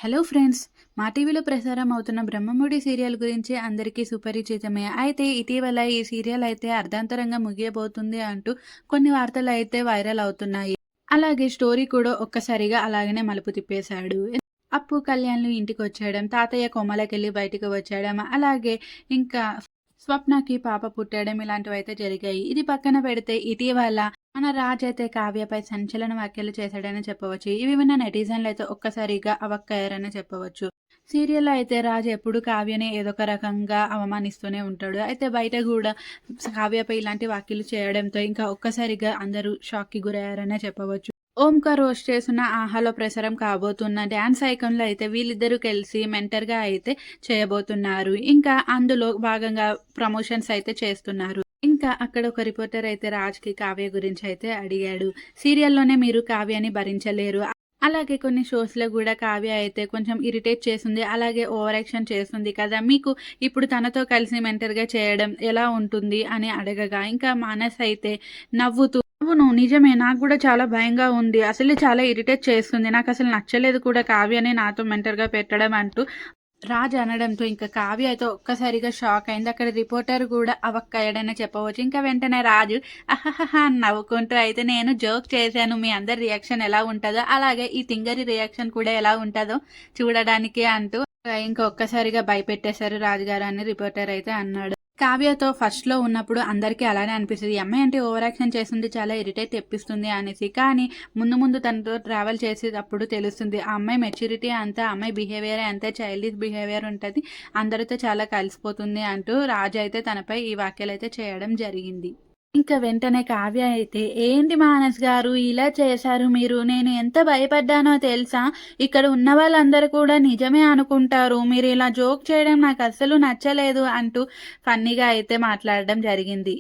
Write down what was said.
Hello friends, మా టీవీలో ప్రసారం అవుతున్న బ్రహ్మముడి సీరియల్ గురించి అందరికీ సుపరిచితమే. అయితే ఇటీవల ఈ సీరియల్ అయితే అర్ధాంతరంగా ముగియబోతుంది అంటూ కొన్ని వార్తలు అయితే వైరల్ అవుతున్నాయి. అలాగే స్టోరీ కూడా ఒక్కసారిగా అలాగనే మలుపు తిప్పేశాడు. అప్పు కళ్యాణ్లు ఇంటికి వచ్చేయడం, తాతయ్య కొమ్మలకెళ్ళి బయటికి వచ్చేయడం, అలాగే ఇంకా స్వప్నకి పాప పుట్టడం ఇలాంటివైతే జరిగాయి. ఇది పక్కన పెడితే ఇటీవల మన రాజ్ అయితే కావ్యపై సంచలన వ్యాఖ్యలు చేశాడని చెప్పవచ్చు. ఇవి విన్న నెటిజన్లు అయితే ఒక్కసారిగా అవక్కయ్యారని చెప్పవచ్చు. సీరియల్‌లో అయితే రాజ్ ఎప్పుడు కావ్యని ఏదో ఒక రకంగా అవమానిస్తూనే ఉంటాడు. అయితే బయట గూడా కావ్యపై ఇలాంటి వ్యాఖ్యలు చేయడంతో ఇంకా ఒక్కసారిగా అందరూ షాక్‌కి గురయ్యారనే చెప్పవచ్చు. ఓంకార్ హోస్ట్ చేస్తున్న 'ఆహా'లో ప్రసారం కాబోతున్న డాన్స్ ఐకాన్‌లో అయితే వీళ్ళిద్దరూ కలిసి మెంటర్‌గా అయితే చేయబోతున్నారు. ఇంకా అందులో భాగంగా ప్రమోషన్స్ అయితే చేస్తున్నారు. ఇంకా అక్కడ ఒక రిపోర్టర్ అయితే రాజ్‌కి కావ్య గురించి అయితే అడిగాడు. సీరియల్‌లోనే మీరు కావ్యని భరించలేరు. అలాగే కొన్ని షోస్‌లో గూడా కావ్య అయితే కొంచెం ఇరిటేట్ చేస్తుంది. అలాగే ఓవర్ యాక్షన్ చేస్తుంది కదా! మీకు ఇప్పుడు తనతో కలిసి మెంటర్‌గా చేయడం ఎలా ఉంటుంది అని అడగగా, ఇంకా మానస్ అయితే నవ్వుతూ అవును. నిజమే. నాకు గూడా చాలా భయంగా ఉంది. అసలే చాలా ఇరిటేట్ చేస్తుంది. నాకసలు నచ్చలేదు కూడా కావ్యని నాతో మెంటర్‌గా పెట్టడం అంటూ రాజ్ అనడంతో ఇంకా కావ్య అయితే ఒక్కసారిగా షాక్ అయింది. అక్కడ రిపోర్టర్ గూడా అవక్కయ్యాడనే చెప్పవచ్చు. ఇంకా వెంటనే రాజు అహహహా అని నవ్వుకుంటూ అయితే నేను జోక్ చేశాను. మీ అందరి రియాక్షన్ ఎలా ఉంటదో, అలాగే ఈ తింగరి రియాక్షన్ కూడా ఎలా ఉంటదో చూడడానికి అంటూ ఇంకా ఒక్కసారిగా భయపెట్టేశారు రాజుగారు అని రిపోర్టర్ అయితే అన్నాడు. కావ్యతో ఫస్ట్‌లో ఉన్నప్పుడు అందరికీ అలానే అనిపిస్తది. ఈ అమ్మాయి అంటే ఓవర్ యాక్షన్ చేస్తుంది. చాలా ఇరిటేట్ తెప్పిస్తుంది అనేసి. కానీ ముందు ముందు తనతో ట్రావెల్ చేసేటప్పుడు తెలుస్తుంది. ఆ అమ్మాయి మెచ్యూరిటీ అంతా, ఆ అమ్మాయి బిహేవియరే అంతే చైల్డిష్ బిహేవియర్ ఉంటది. అందరితో చాలా కలిసిపోతుంది అంటూ రాజు అయితే తనపై ఈ వ్యాఖ్యలైతే చేయడం జరిగింది. ఇంకా వెంటనే కావ్య అయితే, "ఏంటి మానస్ గారు ఇలా చేశారు మీరు? నేను ఎంత భయపడ్డానో తెలుసా? ఇక్కడ ఉన్న వాళ్ళందరూ కూడా నిజమే అనుకుంటారు. మీరు ఇలా జోక్ చేయడం నాకస్సలు నచ్చలేదు" అంటూ ఫన్నీగా అయితే మాట్లాడడం జరిగింది.